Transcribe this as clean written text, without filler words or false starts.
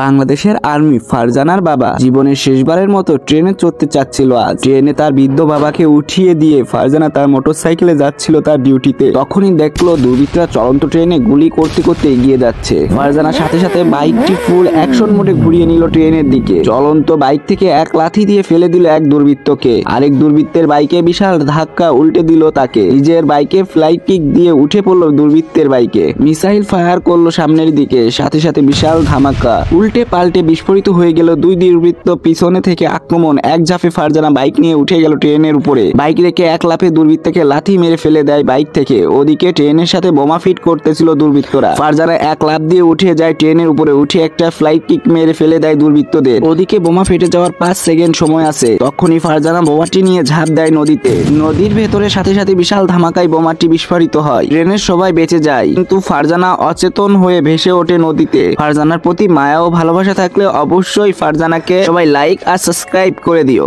বাংলাদেশের আর্মি ফারজানার বাবা জীবনের শেষবারের মতো ট্রেনে চড়তে চাচ্ছিল। আজ ট্রেনে তার বৃদ্ধ বাবাকে উঠিয়ে দিয়ে ফারজানা তার মোটরসাইকেলে যাচ্ছিল তার ডিউটিতে। তখনই দেখলো দুর্বৃত্তরা চলন্ত ট্রেনে গুলি করতে করতে এগিয়ে যাচ্ছে। ফারজানার সাথে সাথে বাইকটি ফুল অ্যাকশন মোডে ঘুরিয়ে নিল ট্রেনের দিকে। চলন্ত বাইক থেকে এক লাথি দিয়ে ফেলে দিল এক দুর্বৃত্তকে। আরেক দুর্বৃত্তের বাইকে বিশাল ধাক্কা উল্টে দিল তাকে। নিজের বাইকে ফ্লাইট কিক দিয়ে উঠে পড়লো দুর্বৃত্তের বাইকে। মিসাইল ফায়ার করলো সামনের দিকে, সাথে সাথে বিশাল ধামাকা। উল্টে পাল্টে বিস্ফোরিত হয়ে গেল দুই দুর্বৃত্ত। পিছনে থেকে আক্রমণ। এক ঝাঁপে ফারজানা বাইক নিয়ে উঠে গেল ট্রেনের উপরে। বাইক রেখে এক লাফে দুর্বৃত্তকে লাথি মেরে ফেলে দেয় বাইক থেকে। ওদিকে ট্রেনের সাথে বোমা ফিট করতেছিল দুর্বৃত্তরা। ফারজানা এক লাফ দিয়ে উঠে যায় ট্রেনের উপরে। উঠে একটা ফ্লাইট কিক মেরে ফেলে দেয় দুর্বৃত্তদের। ওদিকে বোমা ফেটে যাওয়ার 5 সেকেন্ড সময় আছে। তখনই ফারজানা বোমাটি নিয়ে ঝাঁপ দেয় নদীতে। নদীর ভেতরে সাথে সাথে বিশাল ধামাকায় বোমাটি বিস্ফোরিত হয়। ট্রেনের সবাই বেঁচে যায়, কিন্তু ফারজানা অচেতন হয়ে ভেসে ওঠে নদীতে। ফারজানার প্রতি মায়া ও ভালোবাসা থাকলে অবশ্যই ফারজানাকে সবাই লাইক আর সাবস্ক্রাইব করে দিও।